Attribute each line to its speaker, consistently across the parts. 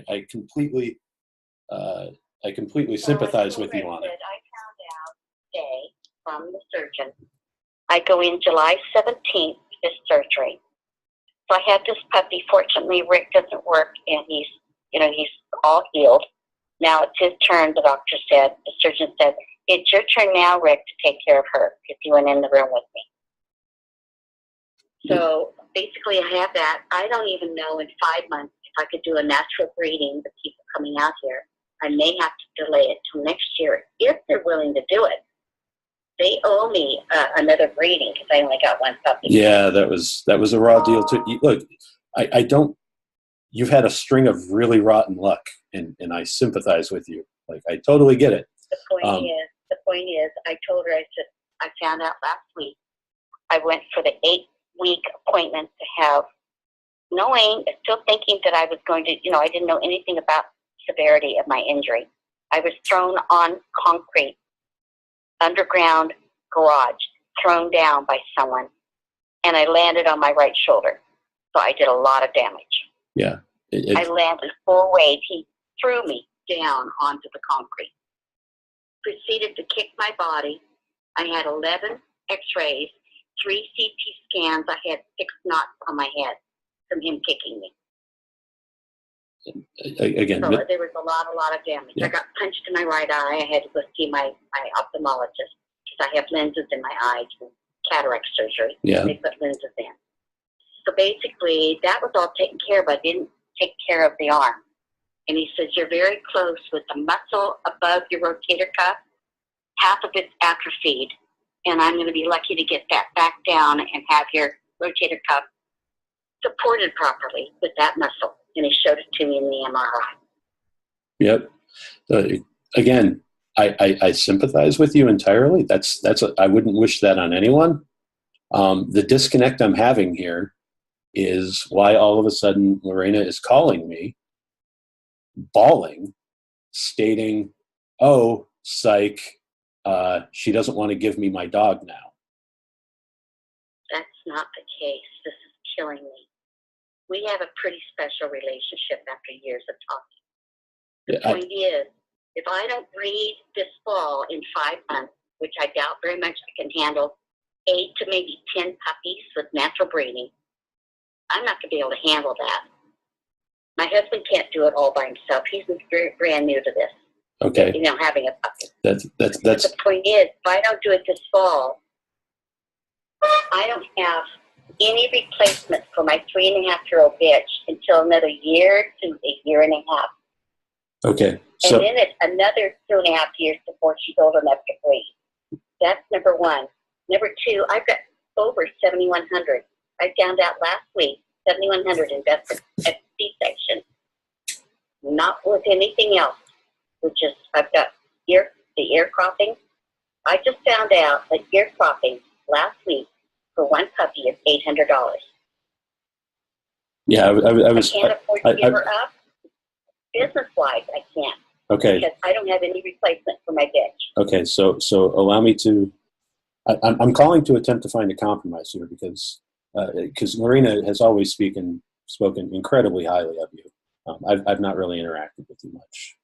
Speaker 1: I completely sympathize with you on it.
Speaker 2: I found out today from the surgeon. I go in July 17th for surgery. So I have this puppy. Fortunately, Rick doesn't work, and he's all healed. Now it's his turn, the doctor said. The surgeon said, it's your turn now, Rick, to take care of her, because he went in the room with me. So basically I have that. I don't even know in 5 months if I could do a natural breeding, the people coming out here. I may have to delay it till next year if they're willing to do it. They owe me another breeding because I only got one puppy.
Speaker 1: Yeah, that was a raw deal too. Look, you've had a string of really rotten luck, and I sympathize with you. Like, I totally get it.
Speaker 2: The point is, I told her, I said, I found out last week. I went for the 8-week appointment to have, still thinking that I was going to, I didn't know anything about severity of my injury. I was thrown on concrete, underground garage, thrown down by someone, and I landed on my right shoulder. So I did a lot of damage.
Speaker 1: Yeah.
Speaker 2: I landed full weight. He threw me down onto the concrete. Proceeded to kick my body. I had 11 x-rays, 3 CT scans. I had 6 knots on my head from him kicking me.
Speaker 1: Again,
Speaker 2: so there was a lot of damage. Yeah. I got punched in my right eye. I had to go see my ophthalmologist because I have lenses in my eyes from cataract surgery.
Speaker 1: Yeah.
Speaker 2: They put lenses in. So basically, that was all taken care of. I didn't take care of the arm. And he says, you're very close with the muscle above your rotator cuff. Half of it's atrophied. And I'm going to be lucky to get that back down and have your rotator cuff supported properly with that muscle. And he showed it to me in the MRI.
Speaker 1: Yep. Again, I sympathize with you entirely. I wouldn't wish that on anyone. The disconnect I'm having here is why all of a sudden Lorena is calling me, bawling, stating, oh, psych, she doesn't want to give me my dog now.
Speaker 2: That's not the case. This is killing me. We have a pretty special relationship after years of talking. The point is, if I don't breed this fall in 5 months, which I doubt very much I can handle 8 to maybe 10 puppies with natural breeding, I'm not going to be able to handle that. My husband can't do it all by himself. He's brand new to this.
Speaker 1: Okay.
Speaker 2: Having a puppy.
Speaker 1: That's.
Speaker 2: But the point is, if I don't do it this fall, I don't have any replacement for my 3.5-year-old bitch until another year to a year and a half.
Speaker 1: Okay.
Speaker 2: So, and then it's another 2.5 years before she's old enough to breed. That's number one. Number two, I've got over 7,100. I found out last week, 7,100 invested at C-section. Not with anything else, which is, I've got the ear cropping. I just found out that ear cropping last week for one puppy is $800.
Speaker 1: Yeah, I was.
Speaker 2: I can't afford to give her up. Business-wise, I can't.
Speaker 1: Okay.
Speaker 2: Because I don't have any replacement for my bitch.
Speaker 1: Okay, so allow me to. I'm calling to attempt to find a compromise here because Lorena has always spoken incredibly highly of you. I've not really interacted with you much,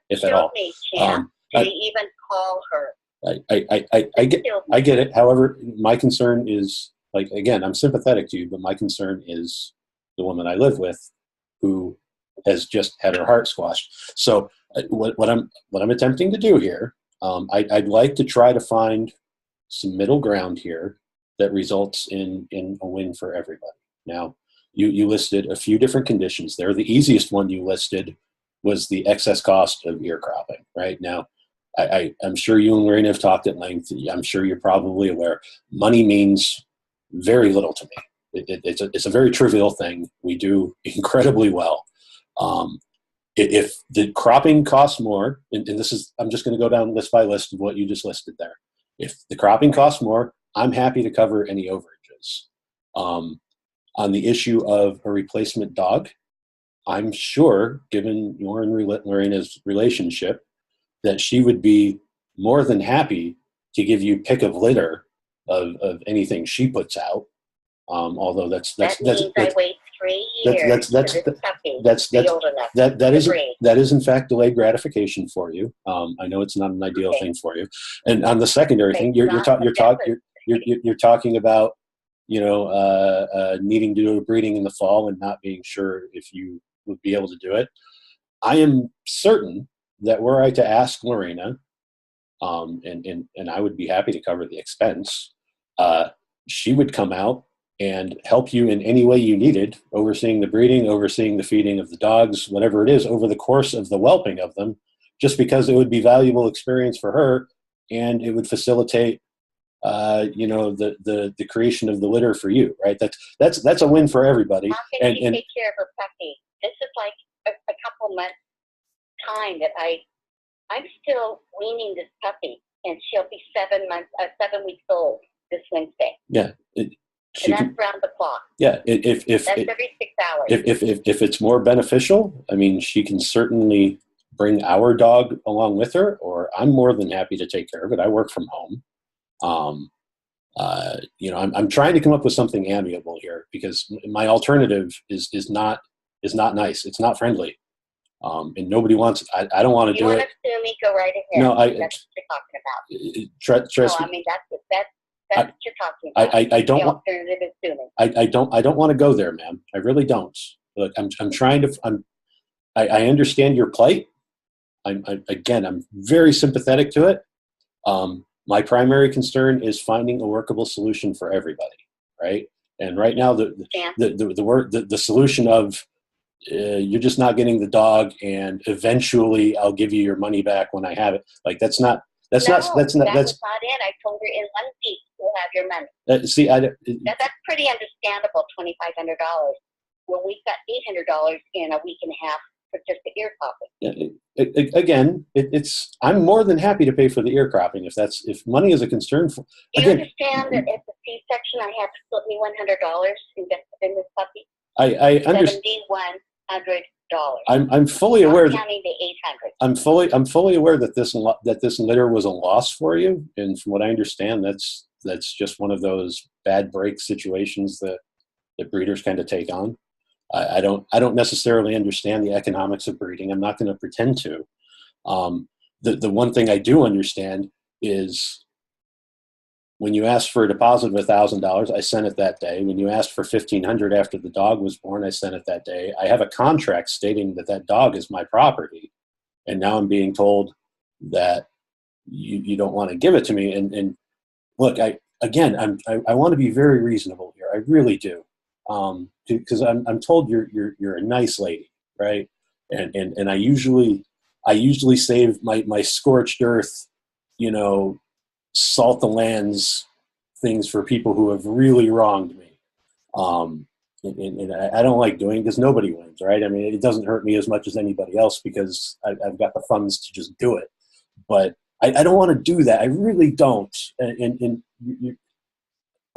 Speaker 1: if at all.
Speaker 2: Me, Champ. They even call her.
Speaker 1: I get it. However, my concern is, like, again, I'm sympathetic to you, but my concern is the woman I live with, who has just had her heart squashed. So what I'm attempting to do here, I'd like to try to find some middle ground here that results in a win for everybody. Now, you listed a few different conditions there. The easiest one you listed was the excess cost of ear cropping, right? Now, I'm sure you and Lorena have talked at length. I'm sure you're probably aware. Money means very little to me. It's a very trivial thing. We do incredibly well. If the cropping costs more, and this is, I'm just going to go down list by list of what you just listed there. If the cropping costs more, I'm happy to cover any overages. On the issue of a replacement dog, I'm sure, given your and Lorena's relationship, that she would be more than happy to give you pick of litter of anything she puts out. Although that means
Speaker 2: I wait 3 years for this puppy to be old enough to breed.
Speaker 1: that is in fact delayed gratification for you. I know it's not an ideal thing for you. And on the secondary thing, you're talking about, you know, needing to do a breeding in the fall and not being sure if you would be able to do it. I am certain that were I to ask Lorena, and I would be happy to cover the expense, she would come out and help you in any way you needed, overseeing the breeding, overseeing the feeding of the dogs, whatever it is, over the course of the whelping of them, just because it would be valuable experience for her, and it would facilitate, you know, the creation of the litter for you, right? That's a win for everybody.
Speaker 2: How can she take care of her puppy? This is like a couple months time that I'm still weaning this puppy, and she'll be 7 weeks old this Wednesday.
Speaker 1: Yeah.
Speaker 2: And that's round the clock.
Speaker 1: Yeah,
Speaker 2: that's every 6 hours.
Speaker 1: If it's more beneficial, I mean, she can certainly bring our dog along with her, or I'm more than happy to take care of it. I work from home. You know, I'm trying to come up with something amiable here, because my alternative is not nice. It's not friendly, and nobody wants. I don't want to do it.
Speaker 2: You want to sue me? Go right ahead.
Speaker 1: No,
Speaker 2: that's what you're talking about.
Speaker 1: Trust
Speaker 2: me. I mean, that's what you're talking about.
Speaker 1: I don't want.
Speaker 2: The alternative is suing.
Speaker 1: I don't want to go there, ma'am. I really don't. Look, I'm trying to. I understand your plight. I'm very sympathetic to it. My primary concern is finding a workable solution for everybody, right? And right now, the solution of you're just not getting the dog, and eventually I'll give you your money back when I have it. Like that's not it. I told her in 1 week we'll have your money. That's pretty understandable. $2,500. Well, we've got $800 in a week and a half for just the ear cropping. Again, I'm more than happy to pay for the ear cropping if money is a concern.
Speaker 2: Do you understand that at the C-section I have to split me $100 invested in this puppy?
Speaker 1: I understand.
Speaker 2: $7,100.
Speaker 1: I'm fully aware.
Speaker 2: Counting the 800.
Speaker 1: I'm fully aware that this litter was a loss for you, and from what I understand, that's just one of those bad break situations that breeders kind of take on. I don't necessarily understand the economics of breeding. I'm not going to pretend to. The one thing I do understand is when you asked for a deposit of $1,000, I sent it that day. When you asked for $1,500 after the dog was born, I sent it that day. I have a contract stating that dog is my property, and now I'm being told that you don't want to give it to me. And look, I want to be very reasonable here. I really do. Because I'm told you're a nice lady, right? And I usually save my scorched earth, you know, salt the lands things for people who have really wronged me. And I don't like doing it because nobody wins, right? I mean, it doesn't hurt me as much as anybody else because I've got the funds to just do it. But I don't want to do that. I really don't. And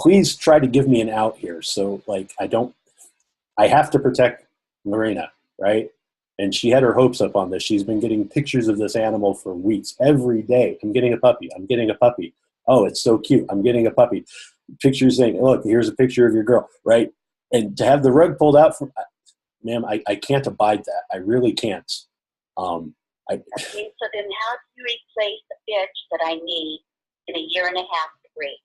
Speaker 1: please try to give me an out here. So like, I have to protect Lorena, right? And she had her hopes up on this. She's been getting pictures of this animal for weeks. Every day, I'm getting a puppy. I'm getting a puppy. Oh, it's so cute. I'm getting a puppy. Pictures saying, look, here's a picture of your girl, right? And to have the rug pulled out from, ma'am, I can't abide that. I really can't.
Speaker 2: Okay, so then how do you replace the bitch that I need in a year and a half to breed?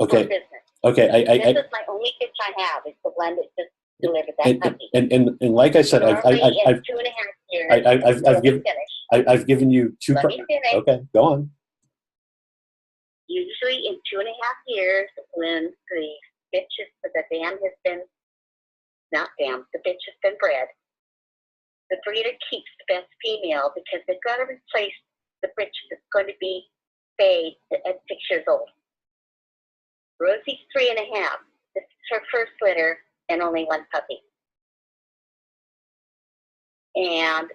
Speaker 1: Okay.
Speaker 2: This is my only bitch I have. It's the one that just delivered that puppy.
Speaker 1: And like I said, I've
Speaker 2: 2.5 years.
Speaker 1: I've given you two. Okay, go on.
Speaker 2: Usually in 2.5 years, when the bitch the bitch has been bred, the breeder keeps the best female because they've got to replace the bitch that's going to be spayed at 6 years old. Rosie's 3.5. This is her first litter and only one puppy. And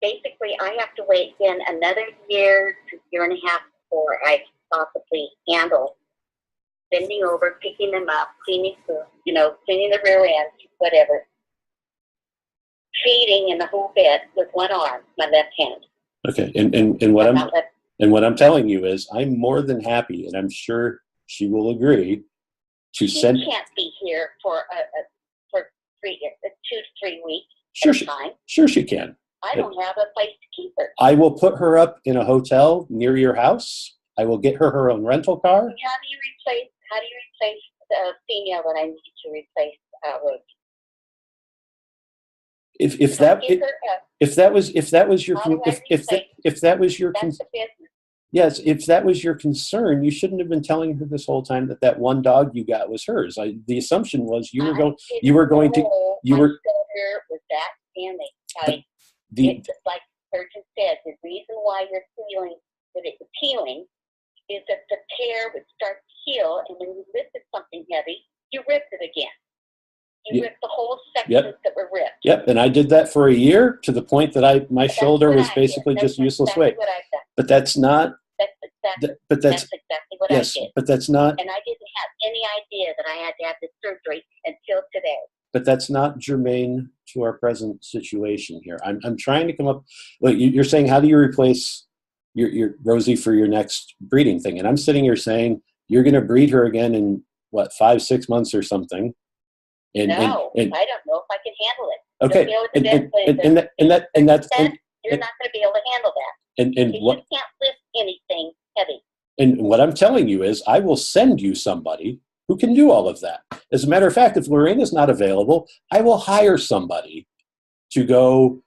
Speaker 2: basically, I have to wait then another year to year and a half before I can possibly handle bending over, picking them up, cleaning the rear ends, whatever. Feeding in the whole bed with one arm, my left hand.
Speaker 1: Okay, and what I'm telling you is I'm more than happy, and I'm sure she will agree, to
Speaker 2: She
Speaker 1: send.
Speaker 2: can't be here for 2 to 3 weeks
Speaker 1: Sure,
Speaker 2: at a time.
Speaker 1: sure she can.
Speaker 2: I don't have a place to keep her.
Speaker 1: I will put her up in a hotel near your house. I will get her own rental car.
Speaker 2: How do you replace the female that I need to replace with?
Speaker 1: If that was your yes, if that was your concern, you shouldn't have been telling her this whole time that one dog you got was hers. The assumption was you were going to
Speaker 2: was that standing. It's like the surgeon said, the reason why you're feeling that it's appealing is that the tear would start to heal, and when you lifted something heavy, you ripped it again. You ripped the whole sections that were ripped.
Speaker 1: Yep, and I did that for a year to the point that my shoulder was basically just useless weight. But that's not. That's exactly
Speaker 2: what I did.
Speaker 1: But that's not.
Speaker 2: And I didn't have any idea that I had to have this surgery until today.
Speaker 1: But that's not germane to our present situation here. I'm trying to come up. Look, you're saying, how do you replace your Rosie for your next breeding thing? And I'm sitting here saying you're going to breed her again in what, 5-6 months or something.
Speaker 2: I don't know if I can handle it.
Speaker 1: Okay, and that's
Speaker 2: you're not going to be able to handle that.
Speaker 1: And
Speaker 2: what you can't lift anything heavy.
Speaker 1: And what I'm telling you is, I will send you somebody who can do all of that. As a matter of fact, if Lorraine is not available, I will hire somebody to go.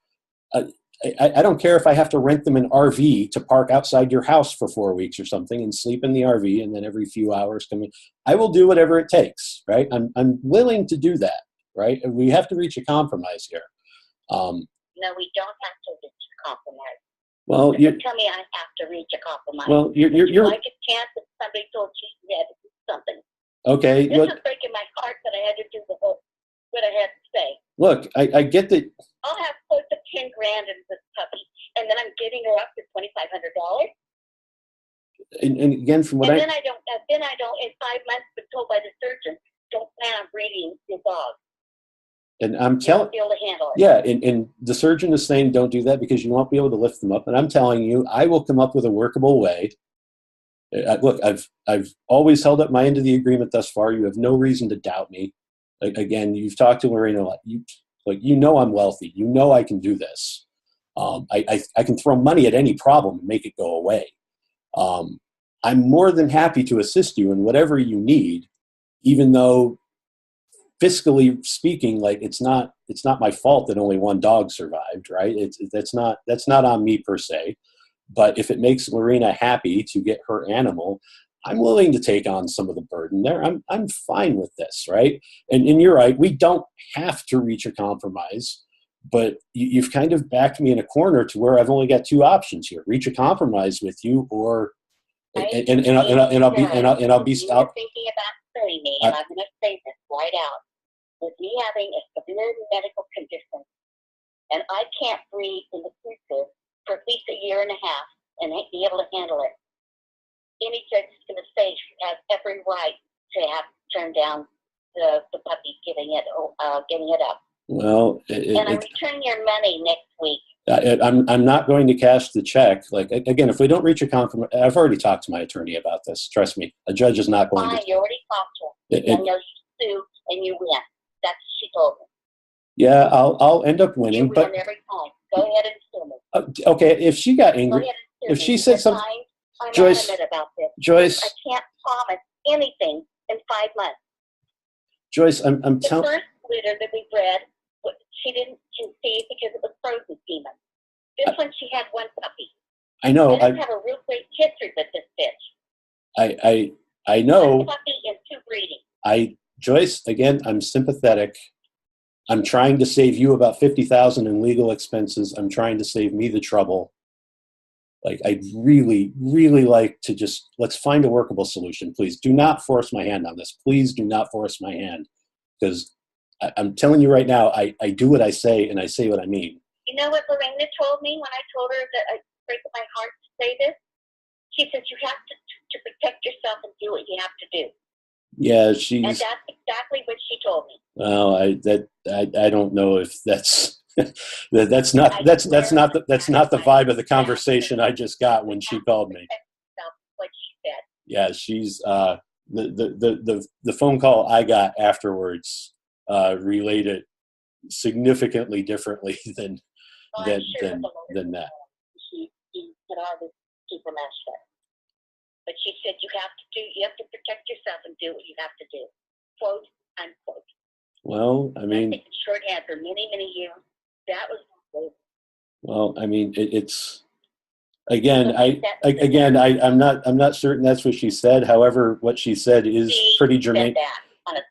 Speaker 1: I don't care if I have to rent them an RV to park outside your house for 4 weeks or something and sleep in the RV, and then every few hours come in. I will do whatever it takes, right? I'm willing to do that, right? And we have to reach a compromise here.
Speaker 2: No, we don't have to reach a compromise.
Speaker 1: Well,
Speaker 2: you tell me I have to reach a compromise.
Speaker 1: Well, you're
Speaker 2: like a chance that somebody told you had to do something.
Speaker 1: Okay.
Speaker 2: This is breaking my heart that I had to do what I had to say.
Speaker 1: Look, I get that.
Speaker 2: I'll have close to $10,000 in this puppy, and then I'm getting her up to $2,500.
Speaker 1: And again, from what
Speaker 2: then I don't. In 5 months, been told by the surgeon, don't plan on breeding your dog.
Speaker 1: And I'm telling,
Speaker 2: be able to handle it.
Speaker 1: Yeah, and the surgeon is saying don't do that because you won't be able to lift them up. And I'm telling you, I will come up with a workable way. Look, I've always held up my end of the agreement thus far. You have no reason to doubt me. Again, you've talked to Lorraine a lot. You know I'm wealthy. You know I can do this. I can throw money at any problem and make it go away. I'm more than happy to assist you in whatever you need, even though fiscally speaking, like it's not my fault that only one dog survived, right? That's not on me per se. But if it makes Lorena happy to get her animal, I'm willing to take on some of the burden there. I'm fine with this, right? And you're right, we don't have to reach a compromise, but you've kind of backed me in a corner to where I've only got two options here: reach a compromise with you, or I'll be
Speaker 2: You're thinking about suing me, and I'm going to say this right out. With me having a severe medical condition, and I can't breathe in the future for at least a year and a half and be able to handle it, any judge is going to say she has every right to have turned down the puppy, giving it up.
Speaker 1: Well,
Speaker 2: and I'm returning your money next week.
Speaker 1: I'm not going to cash the check. Like, again, if we don't reach a compromise, I've already talked to my attorney about this. Trust me, a judge is not going to.
Speaker 2: You already talked to him. I know you sue and you win. That's what she told me.
Speaker 1: Yeah, I'll end up winning.
Speaker 2: You win every time. Go ahead and sue me.
Speaker 1: Okay, if she got angry, if she said something,
Speaker 2: I'm
Speaker 1: Joyce,
Speaker 2: adamant about this.
Speaker 1: Joyce,
Speaker 2: I can't promise anything in 5 months.
Speaker 1: Joyce, I'm telling.
Speaker 2: The first litter that we bred, she didn't conceive because it was frozen semen. This one, she had one puppy.
Speaker 1: I know.
Speaker 2: I have a real great history with this bitch.
Speaker 1: I know.
Speaker 2: One puppy and 2 breeding.
Speaker 1: Joyce, again, I'm sympathetic. I'm trying to save you about $50,000 in legal expenses. I'm trying to save me the trouble. Like, I'd really, really like to just, let's find a workable solution. Please do not force my hand on this. Please do not force my hand. Because I'm telling you right now, I do what I say and I say what I mean.
Speaker 2: You know what Lorena told me when I told her that I break my heart to say this? She says you have to protect yourself and do what you have to do.
Speaker 1: Yeah,
Speaker 2: and that's exactly what she told me.
Speaker 1: Well, I don't know if that's that's not the vibe of the conversation I just got when she called me.
Speaker 2: What she said.
Speaker 1: Yeah, she's the phone call I got afterwards related significantly differently than that.
Speaker 2: She said, "I was super master," but she said, "You have to protect yourself and do what you have to do." Quote unquote.
Speaker 1: Well, I mean,
Speaker 2: I shorthand for many years. That was.
Speaker 1: Well, I mean, it's again. I'm not certain that's what she said. However, what she said is pretty germane.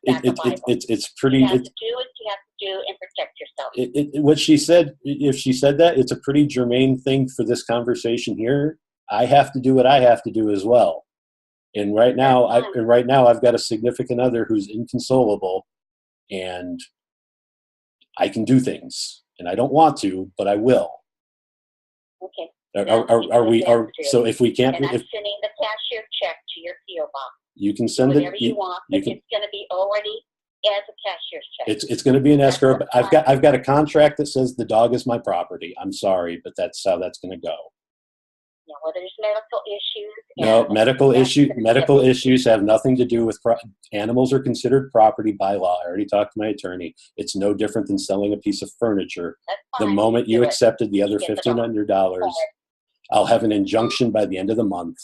Speaker 1: It's pretty.
Speaker 2: You have to do what you have to do and protect yourself.
Speaker 1: What she said, if she said that, it's a pretty germane thing for this conversation here. I have to do what I have to do as well. And right now, I've got a significant other who's inconsolable, and I can do things, and I don't want to, but I will.
Speaker 2: Okay.
Speaker 1: So if we can't,
Speaker 2: and I'm sending the cashier check to your PO box.
Speaker 1: You can send
Speaker 2: whatever you want, but it's going to be already as a cashier's check.
Speaker 1: It's going to be an escrow. But I've got a contract that says the dog is my property. I'm sorry, but that's how that's going to go.
Speaker 2: Now, whether there's medical issues.
Speaker 1: No, medical issues have nothing to do with animals are considered property by law. I already talked to my attorney. It's no different than selling a piece of furniture. The moment you accepted the other $1,500, I'll have an injunction by the end of the month.